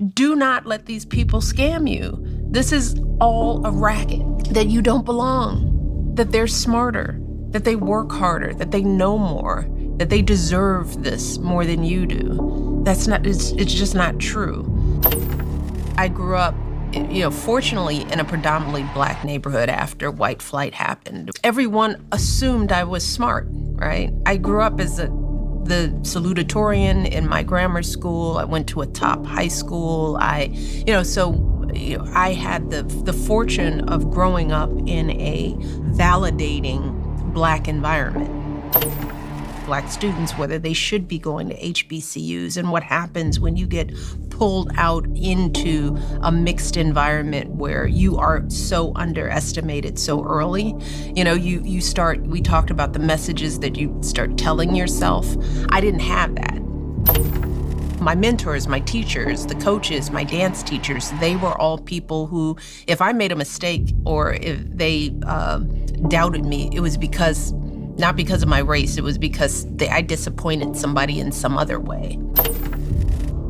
Do not let these people scam you. This is all a racket, that you don't belong, that they're smarter, that they work harder, that they know more, that they deserve this more than you do. It's just not true. I grew up, fortunately in a predominantly Black neighborhood after white flight happened. Everyone assumed I was smart, right? I grew up as the salutatorian in my grammar school. I went to a top high school. I had the fortune of growing up in a validating Black environment. Black students, whether they should be going to HBCUs, and what happens when you get pulled out into a mixed environment where you are so underestimated so early. We talked about the messages that you start telling yourself. I didn't have that. My mentors, my teachers, the coaches, my dance teachers, they were all people who, if I made a mistake or if they doubted me, it was not because of my race, it was because I disappointed somebody in some other way.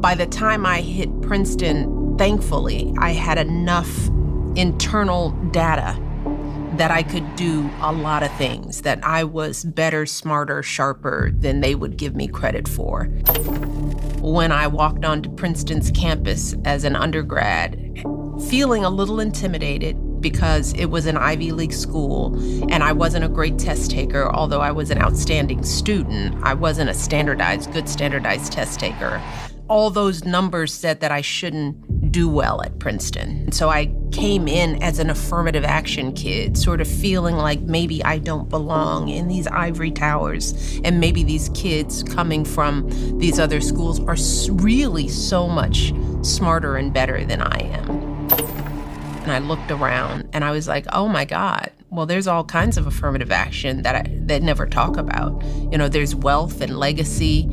By the time I hit Princeton, thankfully, I had enough internal data that I could do a lot of things, that I was better, smarter, sharper than they would give me credit for. When I walked onto Princeton's campus as an undergrad, feeling a little intimidated because it was an Ivy League school and I wasn't a great test taker, although I was an outstanding student. I wasn't a good standardized test taker. All those numbers said that I shouldn't do well at Princeton. And so I came in as an affirmative action kid, sort of feeling like maybe I don't belong in these ivory towers, and maybe these kids coming from these other schools are really so much smarter and better than I am. And I looked around and I was like, oh my God, well, there's all kinds of affirmative action that never talk about. There's wealth and legacy.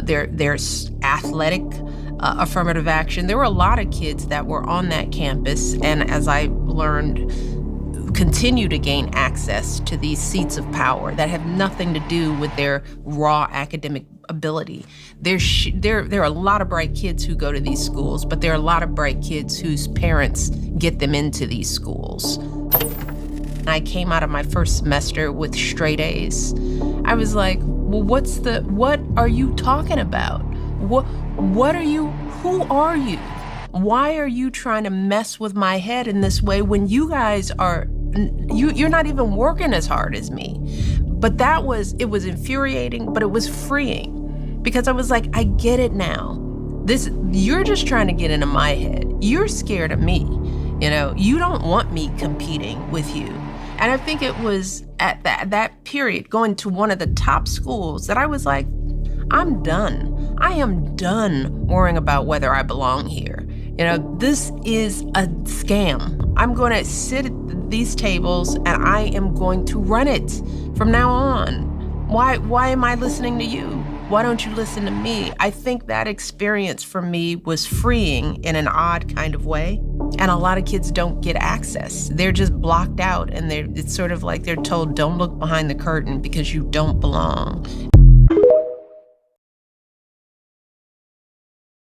There's athletic affirmative action. There were a lot of kids that were on that campus, and as I learned, continue to gain access to these seats of power that have nothing to do with their raw academic ability. There are a lot of bright kids who go to these schools, but there are a lot of bright kids whose parents get them into these schools. I came out of my first semester with straight A's. I was like, well, what are you talking about? Who are you? Why are you trying to mess with my head in this way when you guys you're not even working as hard as me? But it was infuriating, but it was freeing, because I was like, I get it now. You're just trying to get into my head. You're scared of me. You don't want me competing with you. And I think it was at that period, going to one of the top schools, that I was like, I'm done. I am done worrying about whether I belong here. This is a scam. I'm going to sit at these tables and I am going to run it from now on. Why am I listening to you? Why don't you listen to me? I think that experience for me was freeing in an odd kind of way. And a lot of kids don't get access. They're just blocked out, and it's sort of like they're told, don't look behind the curtain because you don't belong.